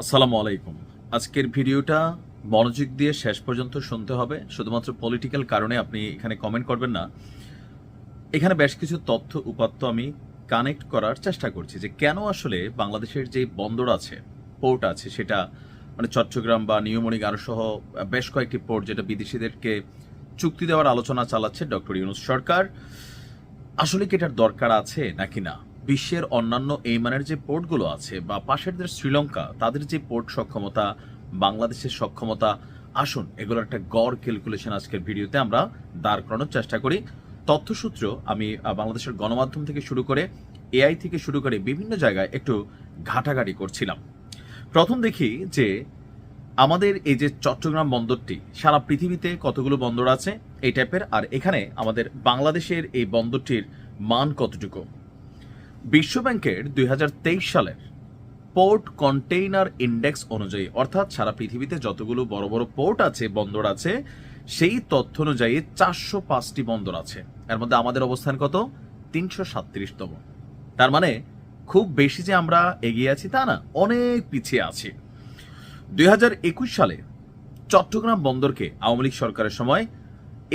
আসসালামু আলাইকুম। আজকের ভিডিওটা মনোযোগ দিয়ে শেষ পর্যন্ত শুনতে হবে। শুধুমাত্র পলিটিক্যাল কারণে আপনি এখানে কমেন্ট করবেন না। এখানে বেশ কিছু তথ্য উপাত্ত আমি কানেক্ট করার চেষ্টা করছি যে কেন আসলে বাংলাদেশের যে বন্দর আছে, পোর্ট আছে, সেটা মানে চট্টগ্রাম বা নিউমনি আরো সহ বেশ কয়েকটি পোর্ট যেটা বিদেশিদেরকে চুক্তি দেওয়ার আলোচনা চালাচ্ছে ডক্টর ইউনূস সরকার, আসলে কি এটার দরকার আছে নাকি না। বিশ্বের অন্যান্য এই মানের যে পোর্টগুলো আছে বা পাশের দেশ শ্রীলঙ্কা, তাদের যে পোর্ট সক্ষমতা, বাংলাদেশের সক্ষমতা, আসুন এগুলোর একটা গড় ক্যালকুলেশন আজকের ভিডিওতে আমরা দাঁড় করানোর চেষ্টা করি। তথ্যসূত্র আমি বাংলাদেশের গণমাধ্যম থেকে শুরু করে এআই থেকে শুরু করে বিভিন্ন জায়গায় একটু ঘাটাঘাটি করছিলাম। প্রথম দেখি যে আমাদের এই যে চট্টগ্রাম বন্দরটি সারা পৃথিবীতে কতগুলো বন্দর আছে এই টাইপের, আর এখানে আমাদের বাংলাদেশের এই বন্দরটির মান কতটুকু। বিশ্বব্যাংকের 2023 সালের পোর্ট কন্টেইনার ইন্ডেক্স অনুযায়ী, অর্থাৎ সারা পৃথিবীতে যতগুলো বড় বড় পোর্ট আছে, বন্দর আছে, সেই তথ্য অনুযায়ী 405টি বন্দর আছে। এর মধ্যে আমাদের অবস্থান কত? 337তম। তার মানে খুব বেশি যে আমরা এগিয়ে আছি তা না, অনেক পিছিয়ে আছি। 2021 সালে চট্টগ্রাম বন্দরকে আওয়ামী লীগ সরকারের সময়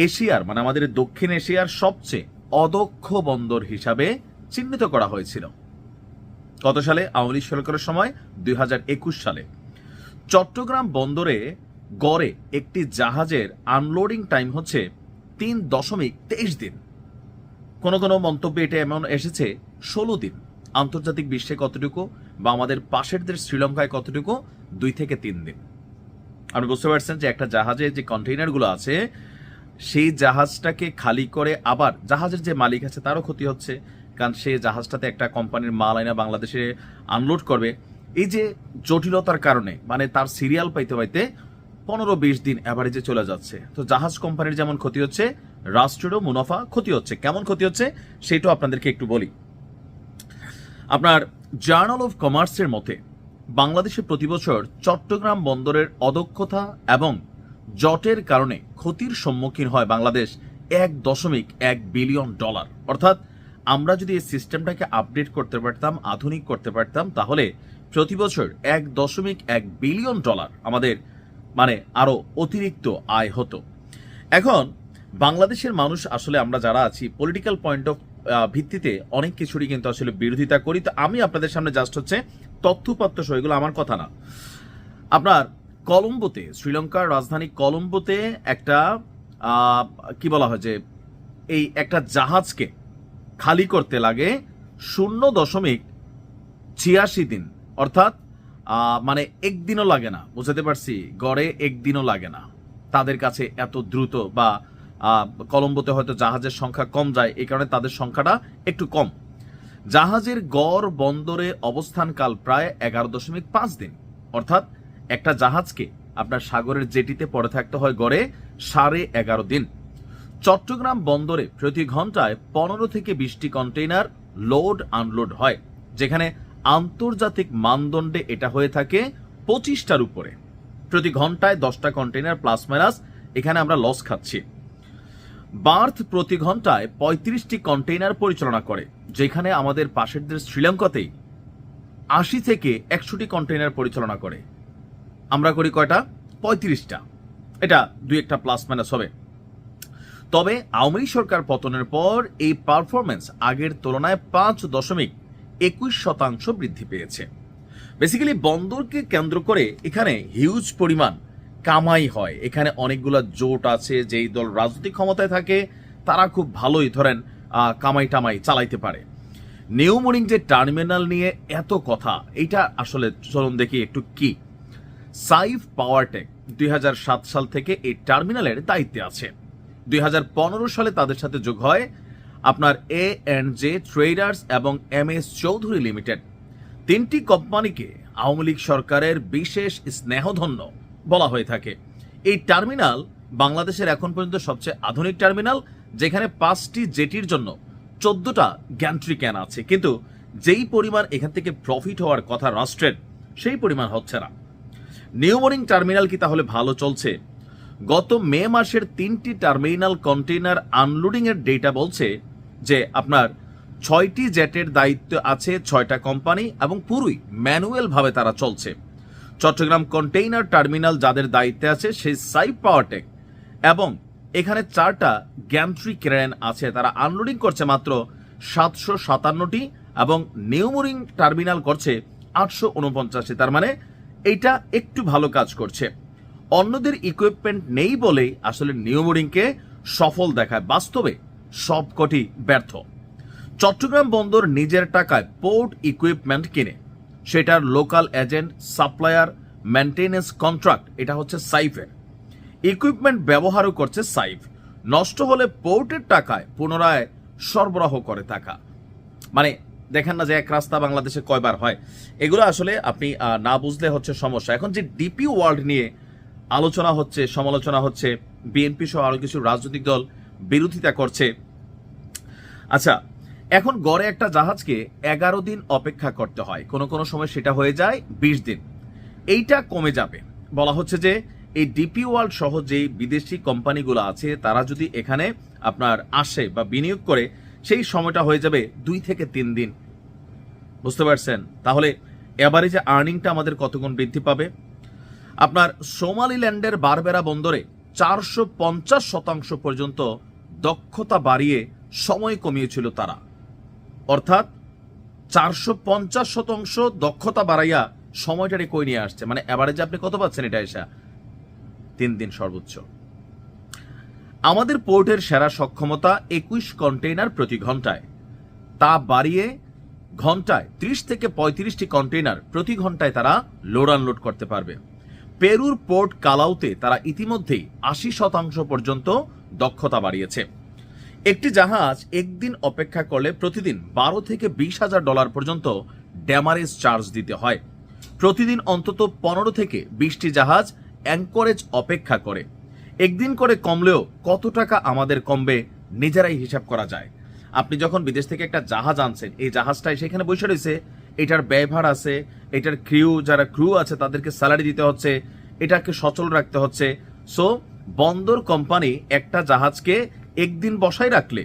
এশিয়ার মানে আমাদের দক্ষিণ এশিয়ার সবচেয়ে অদক্ষ বন্দর হিসাবে চিহ্নিত করা হয়েছিল। কত সালে? আওয়ামী লীগ সরকারের সময় 2021 সালে। চট্টগ্রাম বন্দরে গড়ে একটি জাহাজের আনলোডিং টাইম হচ্ছে 3.23 দিন। কোন কোন মন্তব্যে এটা এমন এসেছে 16 দিন। আন্তর্জাতিক বিশ্বে কতটুকু বা আমাদের পাশের দেশ শ্রীলঙ্কায় কতটুকু? 2 থেকে 3 দিন। আপনি বুঝতে পারছেন যে একটা জাহাজে যে কন্টেইনারগুলো আছে, সেই জাহাজটাকে খালি করে আবার জাহাজের যে মালিক আছে তারও ক্ষতি হচ্ছে, কারণ সে জাহাজটাতে একটা কোম্পানির মাল আইনা বাংলাদেশে আনলোড করবে। এই যে জটিলতার কারণে মানে তার সিরিয়াল পাইতে পাইতে 15-20 দিন অ্যাভারেজে চলে যাচ্ছে। তো জাহাজ কোম্পানির যেমন ক্ষতি হচ্ছে, রাষ্ট্রেরও মুনাফা ক্ষতি হচ্ছে। কেমন ক্ষতি হচ্ছে সেটাও আপনাদেরকে একটু বলি। আপনার জার্নাল অফ কমার্সের মতে বাংলাদেশে প্রতি বছর চট্টগ্রাম বন্দরের অদক্ষতা এবং জটের কারণে ক্ষতির সম্মুখীন হয় বাংলাদেশ $1.1 বিলিয়ন। অর্থাৎ আমরা যদি এই সিস্টেমটাকে আপডেট করতে পারতাম, আধুনিক করতে পারতাম, তাহলে প্রতি বছর $1.1 বিলিয়ন আমাদের মানে আরো অতিরিক্ত আয় হতো। এখন বাংলাদেশের মানুষ আসলে আমরা যারা আছি পলিটিক্যাল পয়েন্ট অফ ভিত্তিতে অনেক কিছুরই কিন্তু আসলে বিরোধিতা করি। তো আমি আপনাদের সামনে জাস্ট হচ্ছে তথ্যপত্র সহ, এগুলো আমার কথা না। আপনার কলম্বোতে, শ্রীলঙ্কার রাজধানী কলম্বোতে একটা কি বলা হয় যে এই একটা জাহাজকে খালি করতে লাগে 0.86 দিন, অর্থাৎ মানে একদিনও লাগে না। বুঝতে পারছি, গড়ে একদিনও লাগে না তাদের কাছে এত দ্রুত, বা কলম্বোতে হয়তো জাহাজের সংখ্যা কম যায়, এই কারণে তাদের সংখ্যাটা একটু কম। জাহাজের গড় বন্দরে অবস্থানকাল প্রায় 11.5 দিন, অর্থাৎ একটা জাহাজকে আপনার সাগরের জেটিতে পড়ে থাকতে হয় গড়ে 11.5 দিন। চট্টগ্রাম বন্দরে প্রতি ঘন্টায় 15 থেকে 20টি কন্টেইনার লোড আনলোড হয়, যেখানে আন্তর্জাতিক মানদণ্ডে এটা হয়ে থাকে 25টার উপরে। প্রতি ঘন্টায় 10টা কন্টেইনার প্লাস মাইনাস, এখানে আমরা লস খাচ্ছি। বার্থ প্রতি ঘন্টায় 35টি কন্টেইনার পরিচালনা করে, যেখানে আমাদের পাশের দেশ শ্রীলঙ্কাতেই 80 থেকে 100টি কন্টেইনার পরিচালনা করে। আমরা করি কয়টা? 35টা। এটা 2-1টা প্লাস মাইনাস হবে। তবে আওয়ামী লীগ সরকার পতনের পর এই পারফরমেন্স আগের তুলনায় 5.21% বৃদ্ধি পেয়েছে। বেসিক্যালি বন্দরকে কেন্দ্র করে এখানে হিউজ পরিমাণ কামাই হয়। এখানে অনেকগুলো জোট আছে, যেই দল রাজনৈতিক ক্ষমতায় থাকে তারা খুব ভালোই ধরেন কামাই টামাই চালাইতে পারে। নিউমোনিং যে টার্মিনাল নিয়ে এত কথা, এইটা আসলে চলুন দেখি একটু কি। সাইফ পাওয়ারটেক 2007 সাল থেকে এই টার্মিনালের দায়িত্বে আছে। 2015 সালে তাদের সাথে যোগ হয় আপনার A&J ট্রেডার্স এবং MS চৌধুরী লিমিটেড। 3টি কোম্পানিকে আওয়ামী লীগ সরকারের বিশেষ স্নেহধন্য বলা হয়ে থাকে। এই টার্মিনাল বাংলাদেশের এখন পর্যন্ত সবচেয়ে আধুনিক টার্মিনাল, যেখানে 5টি জেটির জন্য 14টা গ্যান্ট্রি ক্যান আছে। কিন্তু যেই পরিমাণ এখান থেকে প্রফিট হওয়ার কথা রাষ্ট্রের, সেই পরিমাণ হচ্ছে না। নিউমোনিং টার্মিনাল কি তাহলে ভালো চলছে? গত মে মাসের 3টি টার্মিনাল কন্টেইনার আনলোডিং এর ডেটা বলছে যে আপনার 6টি জেটের দায়িত্ব আছে 6টা কোম্পানি এবং পুরোই ম্যানুয়াল ভাবে তারা চলছে। চট্টগ্রাম কন্টেইনার টার্মিনাল যাদের দায়িত্বে আছে সেই সাইফ পাওয়ারটেক এবং এখানে 4টা গ্যান্ট্রি ক্রেন আছে, তারা আনলোডিং করছে মাত্র 757টি এবং নিউমোরিং টার্মিনাল করছে 849। তার মানে এইটা একটু ভালো কাজ করছে। অন্যদের ইকুইপমেন্ট নেই বলেই আসলে নিউমোরিংকে সফল দেখায়, বাস্তবে সবকটি ব্যর্থ। চট্টগ্রাম বন্দর নিজের টাকায় পোর্ট ইকুইপমেন্ট কিনে সেটার local agent, supplier, maintenance contract এটা হচ্ছে সাইফের। ইকুইপমেন্ট ব্যবহারও করছে সাইফ, নষ্ট হলে পোর্টের টাকায় পুনরায় সরবরাহ করে টাকা। মানে দেখেন না যে এক রাস্তা বাংলাদেশে কয়বার হয়, এগুলো আসলে আপনি না বুঝলে হচ্ছে সমস্যা। এখন যে ডিপি ওয়ার্ল্ড নিয়ে আলোচনা হচ্ছে, সমালোচনা হচ্ছে, বিএনপি সহ আরো কিছু রাজনৈতিক দল বিরোধিতা করছে। আচ্ছা, এখন গড়ে একটা জাহাজকে 11 দিন অপেক্ষা করতে হয়, কোনো কোনো সময় সেটা হয়ে যায় 20 দিন। এইটা কমে যাবে। বলা হচ্ছে যে এই ডিপি ওয়ার্ল্ড সহ যে বিদেশি কোম্পানিগুলো আছে তারা যদি এখানে আপনার আসে বা বিনিয়োগ করে, সেই সময়টা হয়ে যাবে 2 থেকে 3 দিন। বুঝতে পারছেন? তাহলে এবারে যে আর্নিংটা আমাদের কতগুণ বৃদ্ধি পাবে। আপনার সোমালিল্যান্ডের বারবেরা বন্দরে 450% পর্যন্ত দক্ষতা বাড়িয়ে সময় কমিয়েছিল তারা, অর্থাৎ 450% দক্ষতা বাড়াইয়া সময়টারে কই নিয়ে আসছে। মানে এভারেজে আপনি কত পাচ্ছেন এটা এসা? 3 দিন সর্বোচ্চ। আমাদের পোর্টের সেরা সক্ষমতা 21 কন্টেইনার প্রতি ঘন্টায়, তা বাড়িয়ে ঘন্টায় 30 থেকে 35টি কন্টেইনার প্রতি ঘন্টায় তারা লোড আনলোড করতে পারবে। পেরুর পোর্ট কালাউতে তারা ইতিমধ্যেই 80% পর্যন্ত দক্ষতা বাড়িয়েছে। একটি জাহাজ একদিন অপেক্ষা করলে প্রতিদিন 12 থেকে 20,000 ডলার পর্যন্ত ড্যামারেজ চার্জ দিতে হয়। প্রতিদিন অন্তত 15 থেকে 20টি জাহাজ অ্যাঙ্করেজ অপেক্ষা করে। একদিন করে কমলেও কত টাকা আমাদের কমবে নিজেরাই হিসাব করা যায়। আপনি যখন বিদেশ থেকে একটা জাহাজ আনছেন, এই জাহাজটাই সেখানে বসে রয়েছে, এটার ব্যয়ভার আছে, এটার যারা ক্রু আছে তাদেরকে স্যালারি দিতে হচ্ছে, এটাকে সচল রাখতে হচ্ছে। সো বন্দর কোম্পানি একটা জাহাজকে একদিন বসাই রাখলে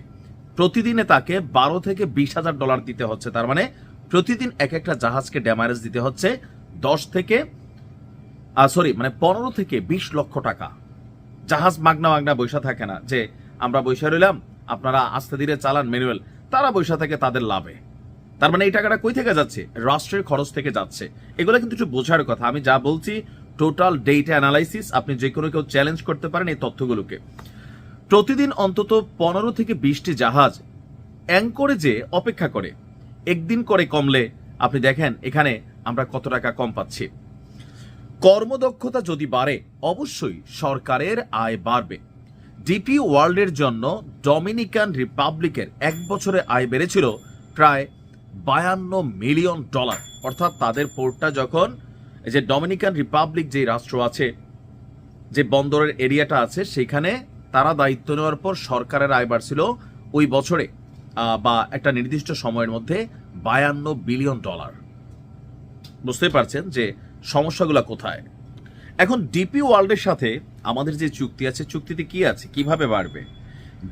প্রতিদিনে তাকে 12 থেকে 20,000 ডলার দিতে হচ্ছে। তার মানে প্রতিদিন এক একটা জাহাজকে ড্যামারেজ দিতে হচ্ছে 15 থেকে 20 লক্ষ টাকা। জাহাজ মাগনা বৈশা থাকে না যে আমরা বৈশা রইলাম, আপনারা আস্তে ধীরে চালান ম্যানুয়াল, তারা বৈশা থাকে তাদের লাভে। তার মানে এই টাকাটা কই থেকে যাচ্ছে? রাষ্ট্রের খরচ থেকে যাচ্ছে। এগুলো কিন্তু একটু বোঝার কথা। আমি যা বলছি টোটাল ডেটা অ্যানালাইসিস, আপনি যে কোনো কেউ চ্যালেঞ্জ করতে পারেন এই তথ্যগুলোকে। প্রতিদিন অন্তত 15 থেকে 20টি জাহাজ অ্যাঙ্করেজে অপেক্ষা করে। একদিন করে কমলে আপনি দেখেন এখানে আমরা কত টাকা কম পাচ্ছি। কর্মদক্ষতা যদি বাড়ে অবশ্যই সরকারের আয় বাড়বে। ডিপি ওয়ার্ল্ডের জন্য ডমিনিকান রিপাবলিকের 1 বছরে আয় বেড়েছিল প্রায় 52 মিলিয়ন ডলার। অর্থাৎ তাদের পোর্টটা যখন, এই যে ডমিনিকান রিপাবলিক যে রাষ্ট্র আছে, যে বন্দরের এরিয়াটা আছে, সেখানে তারা দায়িত্ব নেওয়ার পর সরকারের আয় বাড়ছিল ওই বছরে বা একটা নির্দিষ্ট সময়ের মধ্যে 52 বিলিয়ন ডলার। বুঝতেই পারছেন যে সমস্যাগুলো কোথায়। এখন ডিপি ওয়ার্ল্ডের সাথে আমাদের যে চুক্তি আছে, চুক্তিতে কি আছে, কিভাবে বাড়বে?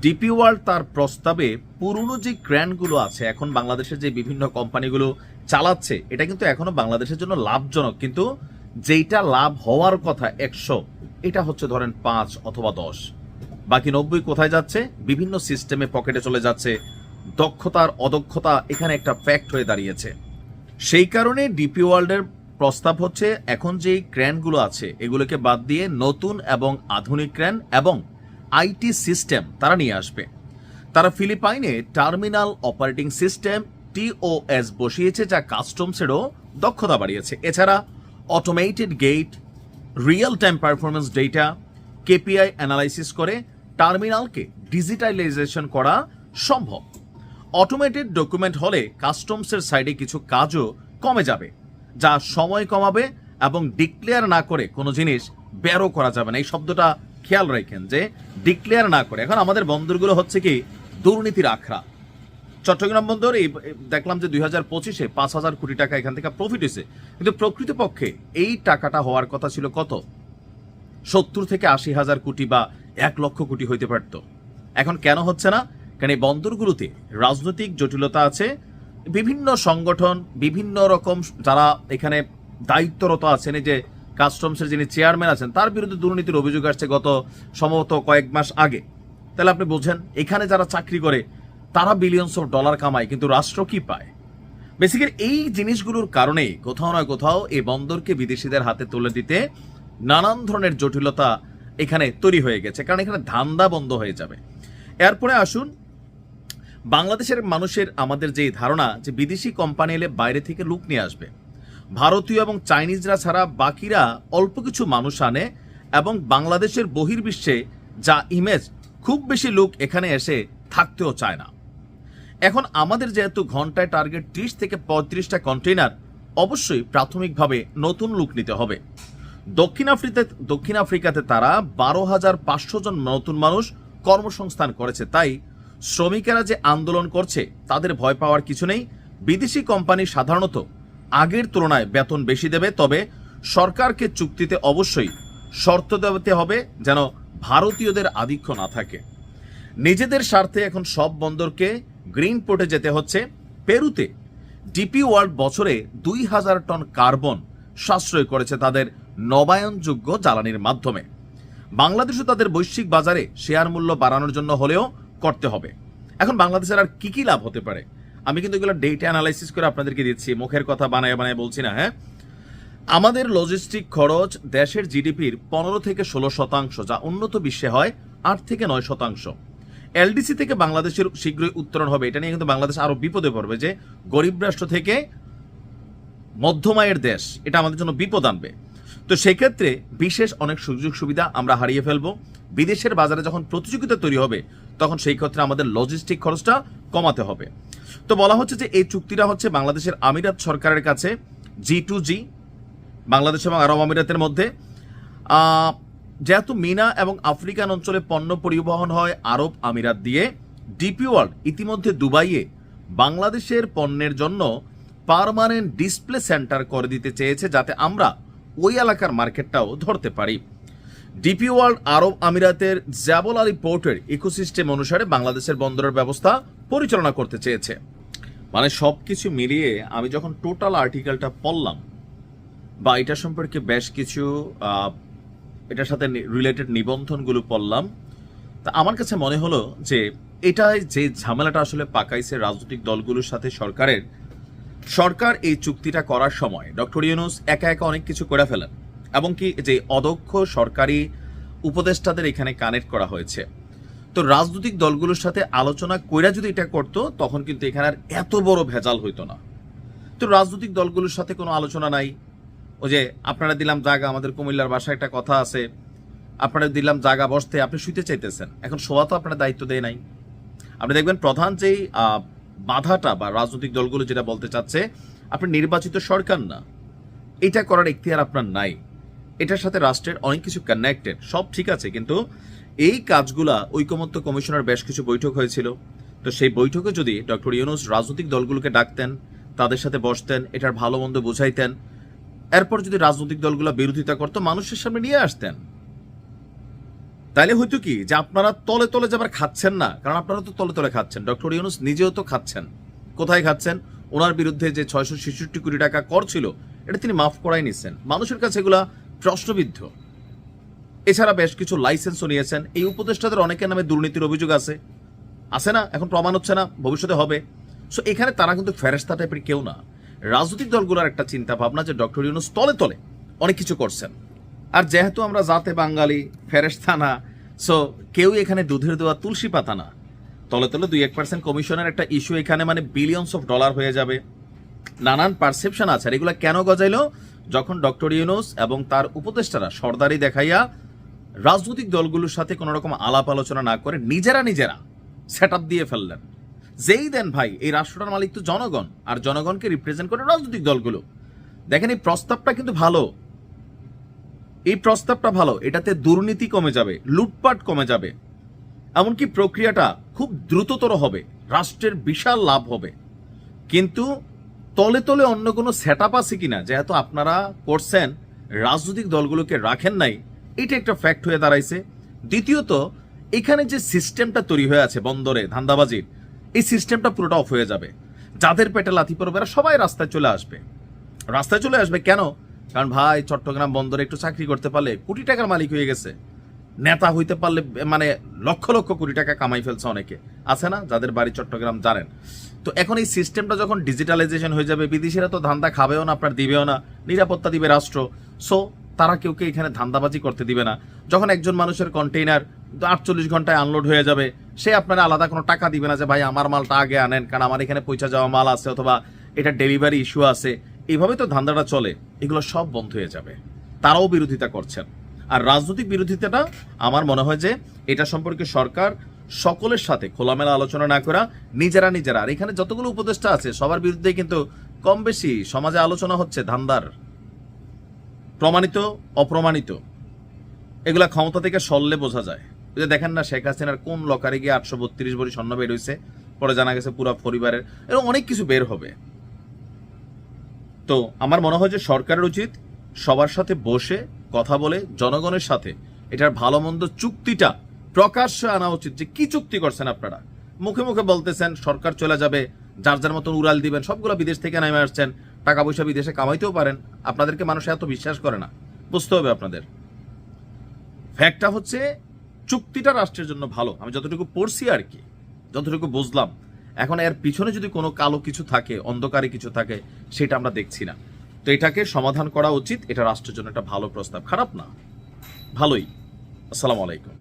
ডিপি ওয়ার্ল্ড তার প্রস্তাবে পুরনো যে ক্র্যানগুলো আছে, এখন বাংলাদেশের যে বিভিন্ন কোম্পানিগুলো চালাচ্ছে, এটা কিন্তু এখনো বাংলাদেশের জন্য লাভজনক, কিন্তু যেটা লাভ হওয়ার কথা 100, এটা হচ্ছে ধরেন 5 অথবা 10, বাকি 90 কোথায় যাচ্ছে? বিভিন্ন সিস্টেমে পকেটে চলে যাচ্ছে। দক্ষতার অদক্ষতা এখানে একটা ফ্যাক্ট হয়ে দাঁড়িয়েছে। সেই কারণে ডিপি ওয়ার্ল্ডের প্রস্তাব হচ্ছে এখন যেই ক্র্যানগুলো আছে এগুলোকে বাদ দিয়ে নতুন এবং আধুনিক ক্র্যান এবং আইটি সিস্টেম তারা নিয়ে আসবে। তারা ফিলিপাইনে টার্মিনাল অপারেটিং সিস্টেম TOS বসিয়েছে, যা কাস্টমসেরও দক্ষতা বাড়িয়েছে। এছাড়া automated gate, real time performance data, KPI analysis করে টার্মিনালকে ডিজিটালাইজেশন করা সম্ভব। অটোমেটেড ডকুমেন্ট হলে কাস্টমসের সাইডে কিছু কাজও কমে যাবে, যা সময় কমাবে এবং ডিক্লেয়ার না করে কোনো জিনিস বেরো করা যাবে না। এই শব্দটা খেয়াল রাখেন যে ডিক্লেয়ার না করে। এখন আমাদের বন্দরগুলো হচ্ছে কি দুর্নীতির আখড়া। চট্টগ্রাম বন্দর এই দেখলাম যে 2025-এ 5,000 কোটি টাকা এখান থেকে প্রফিট হয়েছে, কিন্তু প্রকৃতপক্ষে এই টাকাটা হওয়ার কথা ছিল কত? 70 থেকে 80,000 কোটি বা 1 লক্ষ কোটি হইতে পারত। এখন কেন হচ্ছে না? কারণ এই বন্দরগুলোতে রাজনৈতিক জটিলতা আছে, বিভিন্ন সংগঠন, বিভিন্ন রকম যারা এখানে দায়িত্বরত আছেন, এই যে কাস্টমসের যিনি চেয়ারম্যান আছেন তার বিরুদ্ধে দুর্নীতির অভিযোগ আসছে গত সম্ভবত কয়েক মাস আগে। তাহলে আপনি বোঝেন এখানে যারা চাকরি করে তারা বিলিয়নস অফ ডলার কামায়, কিন্তু রাষ্ট্র কি পায়? বেসিক্যালি এই জিনিসগুলোর কারণেই কোথাও না কোথাও এই বন্দরকে বিদেশিদের হাতে তুলে দিতে নানান ধরনের জটিলতা এখানে তৈরি হয়ে গেছে, কারণ এখানে ধান্দা বন্ধ হয়ে যাবে। এরপরে আসুন, বাংলাদেশের মানুষের আমাদের যে ধারণা যে বিদেশি কোম্পানি এলে বাইরে থেকে লোক নিয়ে আসবে, ভারতীয় এবং চাইনিজরা ছাড়া বাকিরা অল্প কিছু মানুষ আনে এবং বাংলাদেশের বহির্বিশ্বে যা ইমেজ, খুব বেশি লোক এখানে এসে থাকতেও চায় না। এখন আমাদের যেহেতু ঘন্টায় টার্গেট 30 থেকে 35টা কন্টেইনার, অবশ্যই প্রাথমিকভাবে নতুন লোক নিতে হবে। দক্ষিণ আফ্রিকাতে তারা 12,500 জন নতুন মানুষ কর্মসংস্থান করেছে। তাই শ্রমিকেরা যে আন্দোলন করছে তাদের ভয় পাওয়ার কিছু নেই। বিদেশি কোম্পানি সাধারণত আগের তুলনায় বেতন বেশি দেবে, তবে সরকারকে চুক্তিতে অবশ্যই শর্ত দেওয়াতে হবে যেন ভারতীয়দের আধিক্য না থাকে। নিজেদের স্বার্থে এখন সব বন্দরকে গ্রিন পোর্টে যেতে হচ্ছে। পেরুতে ডিপি ওয়ার্ল্ড বছরে 2,000 টন কার্বন সাশ্রয় করেছে তাদের নবায়নযোগ্য জ্বালানির মাধ্যমে। বাংলাদেশও তাদের বৈশ্বিক বাজারে শেয়ার মূল্য বাড়ানোর জন্য হলেও করতে হবে। এখন বাংলাদেশের আর কি কি লাভ হতে পারে, আমি কিন্তু এগুলো ডেটা অ্যানালাইসিস করে আপনাদেরকে দিচ্ছি, মুখের কথা বানায় বানায় বলছি না। হ্যাঁ, আমাদের লজিস্টিক খরচ দেশের জিডিপির 15 থেকে 16%, যা উন্নত বিশ্বে হয় 8 থেকে 9%। এলডিসি থেকে বাংলাদেশের শীঘ্রই উত্তরণ হবে, এটা নিয়ে কিন্তু বাংলাদেশ আরো বিপদে পড়বে যে গরিব রাষ্ট্র থেকে মধ্যম আয়ের দেশ, এটা আমাদের জন্য বিপদ আনবে। তো সেক্ষেত্রে বিশেষ অনেক সুযোগ সুবিধা আমরা হারিয়ে ফেলবো। বিদেশের বাজারে যখন প্রতিযোগিতা তৈরি হবে তখন সেই ক্ষেত্রে আমাদের লজিস্টিক খরচটা কমাতে হবে। তো বলা হচ্ছে যে এই চুক্তিটা হচ্ছে বাংলাদেশের আমিরাত সরকারের কাছে G2G, বাংলাদেশ এবং আরব আমিরাতের মধ্যে। যেহেতু মিনা এবং আফ্রিকান অঞ্চলে পণ্য পরিবহন হয় আরব আমিরাত দিয়ে, ডিপি ওয়ার্ল্ড ইতিমধ্যে দুবাইয়ে বাংলাদেশের পণ্যের জন্য পার্মানেন্ট ডিসপ্লে সেন্টার করে দিতে চেয়েছে, যাতে আমরা ওই এলাকার মার্কেটটাও ধরতে পারি। ডিপি ওয়ার্ল্ড আরব আমিরাতের জাবল আলী পোর্টের ইকোসিস্টেম অনুসারে বাংলাদেশের বন্দরের ব্যবস্থা পরিচালনা করতে চেয়েছে। মানে সবকিছু মিলিয়ে আমি যখন টোটাল আর্টিকেলটা পড়লাম বা এটা সম্পর্কে বেশ কিছু এটার সাথে রিলেটেড নিবন্ধনগুলো পড়লাম, তা আমার কাছে মনে হলো যে এটাই যে ঝামেলাটা আসলে পাকাইছে রাজনৈতিক দলগুলোর সাথে সরকার এই চুক্তিটা করার সময় ডক্টর ইউনূস একা একা অনেক কিছু করে ফেলেন, এবং কি যে অদক্ষ সরকারি উপদেষ্টাদের এখানে কানেক্ট করা হয়েছে। তো রাজনৈতিক দলগুলোর সাথে আলোচনা কইরা যদি এটা করতো তখন কিন্তু এখানে আর এত বড় ভেজাল হইতো না। তো রাজনৈতিক দলগুলোর সাথে কোনো আলোচনা নাই। ওই যে আপনারা দিলাম জায়গা, আমাদের কুমিল্লার বাসায় একটা কথা আছে, আপনারা দিলাম জায়গা বসতে, আপনি শুইতে চাইতেছেন, এখন শোয়া তো আপনার দায়িত্ব দেয় নাই। আপনি দেখবেন প্রধান যেই বাধাটা বা রাজনৈতিক দলগুলো যেটা বলতে চাচ্ছে, আপনি নির্বাচিত সরকার না, এটা করার এখতিয়ার আপনার নাই। এটার সাথে রাষ্ট্রের অনেক কিছু কানেক্টেড, সব ঠিক আছে, কিন্তু এই কাজগুলা ঐকমত্য কমিশনের বেশ কিছু বৈঠক হয়েছিল। তো সেই বৈঠকে যদি ডক্টর ইউনূস রাজনৈতিক দলগুলোকে ডাকতেন, তাদের সাথে বসতেন, এটার ভালো মন্দ বুঝাইতেন, এরপর যদি রাজনৈতিক দলগুলো বিরোধিতা করতো মানুষের সামনে নিয়ে আসতেন, তাইলে হয়তো কি যে আপনারা তলে তলে যাবার খাচ্ছেন না, কারণ আপনারা তো তলে তলে খাচ্ছেন। ডক্টর ইউনূস নিজেও তো খাচ্ছেন। কোথায় খাচ্ছেন? ওনার বিরুদ্ধে যে 666 কোটি টাকা কর ছিল এটা তিনি মাফ করাই নিচ্ছেন, মানুষের কাছে এগুলা প্রশ্নবিদ্ধ। এছাড়া বেশ কিছু লাইসেন্সও নিয়েছেন। এই উপদেষ্টাদের অনেকের নামে দুর্নীতির অভিযোগ আছে না, এখন প্রমাণ হচ্ছে না, ভবিষ্যতে হবে। সো এখানে তারা কিন্তু ফেরেশতা টাইপের কেউ না। রাজনৈতিক দলগুলোর একটা চিন্তা ভাবনা যে ডক্টর ইউনূস তলে তলে অনেক কিছু করছেন, আর যেহেতু আমরা জাতে বাঙালি, ফেরেশতা না, সো কেউ এখানে দুধের দেওয়া তুলসী পাতা না। তলে তলে 2-1% কমিশনের একটা ইস্যু এখানে মানে বিলিয়নস অফ ডলার হয়ে যাবে। নানান পারসেপশন আছে। আর এগুলো কেন গজাইলো? যখন ডক্টর ইউনূস এবং তার উপদেষ্টারা সর্দারি দেখাইয়া রাজনৈতিক দলগুলোর সাথে কোনো রকম আলাপ আলোচনা না করে নিজেরা সেট আপ দিয়ে ফেললেন। যেই দেন ভাই, এই রাষ্ট্রটার মালিক তো জনগণ, আর জনগণকে রিপ্রেজেন্ট করে রাজনৈতিক দলগুলো। দেখেন এই প্রস্তাবটা কিন্তু ভালো, এই প্রস্তাবটা ভালো, এটাতে দুর্নীতি কমে যাবে, লুটপাট কমে যাবে, এমনকি প্রক্রিয়াটা খুব দ্রুততর হবে, রাষ্ট্রের বিশাল লাভ হবে। কিন্তু তলে তলে অন্য কোনো সেট আপ আছে কিনা, যেহেতু আপনারা করছেন রাজনৈতিক দলগুলোকে রাখেন নাই, এটা একটা ফ্যাক্ট হয়ে দাঁড়াইছে। দ্বিতীয়ত, এখানে যে সিস্টেমটা তৈরি হয়ে আছে বন্দরে ধান্দাবাজির, এই সিস্টেমটা পুরোটা অফ হয়ে যাবে। যাদের পেটে লাথি পড়বে সবাই রাস্তায় চলে আসবে। কেন? কারণ ভাই চট্টগ্রাম বন্দরে একটু চাকরি করতে পারলে কোটি টাকার মালিক হয়ে গেছে, নেতা হইতে পারলে মানে লক্ষ লক্ষ কোটি টাকা কামাই ফেলছে অনেকে, আছে না যাদের বাড়ি চট্টগ্রাম জানেন। তো এখন এই সিস্টেমটা যখন ডিজিটালাইজেশন হয়ে যাবে, বিদেশিরা তো ধান্দা খাবেও না, আপনার দিবেও না, নিরাপত্তা দিবে রাষ্ট্র। সো তারা কেউ এখানে ধান্দাবাজি করতে দিবে না। যখন একজন মানুষের কন্টেইনার 48 ঘন্টায় আনলোড হয়ে যাবে, সে আপনারা আলাদা কোনো টাকা দিবে না যে ভাই আমার মালটা আগে আনেন, কারণ আমার এখানে পৌঁছা যাওয়া মাল আছে অথবা এটা ডেলিভারি ইস্যু আছে। এইভাবে তো ধান্দাটা চলে, এগুলো সব বন্ধ হয়ে যাবে। তারাও বিরোধিতা করছেন। আর রাজনৈতিক বিরোধিতাটা আমার মনে হয় যে এটা সম্পর্কে সরকার সকলের সাথে খোলামেলা আলোচনা না করা নিজেরা আর এখানে যতগুলো উপদেষ্টা আছে সবার বিরুদ্ধে কিন্তু কম বেশি সমাজে আলোচনা হচ্ছে ধান্দার, প্রমাণিত অপ্রমাণিত, এগুলা ক্ষমতা থেকে সরলে বোঝা যায়। ওই যে দেখেন না শেখ হাসিনার কোন লকারে গিয়ে 832 ভরি স্বর্ণ বের হয়েছে, পরে জানা গেছে পুরো পরিবারের, এরকম অনেক কিছু বের হবে। তো আমার মনে হয় যে সরকারের উচিত সবার সাথে বসে কথা বলে জনগণের সাথে এটার ভালো মন্দ চুক্তিটা প্রকাশ্যে আনা উচিত, যে কি চুক্তি করছেন আপনারা। মুখে মুখে বলতেছেন সরকার চলে যাবে, যার যার মতন উড়াল দিবেন, সবগুলো বিদেশ থেকে নামে আসছেন, টাকা পয়সা বিদেশে কামাইতেও পারেন, আপনাদেরকে মানুষ এত বিশ্বাস করে না। বুঝতে হবে আপনাদের, ফ্যাক্টটা হচ্ছে চুক্তিটা রাষ্ট্রের জন্য ভালো। আমি যতটুকু পড়ছি আর কি, যতটুকু বুঝলাম, এখন এর পিছনে যদি কোনো কালো কিছু থাকে, অন্ধকারে কিছু থাকে, সেটা আমরা দেখছি না। তো এটাকে সমাধান করা উচিত, এটা রাষ্ট্রের জন্য একটা ভালো প্রস্তাব, খারাপ না, ভালোই। আসসালামু আলাইকুম।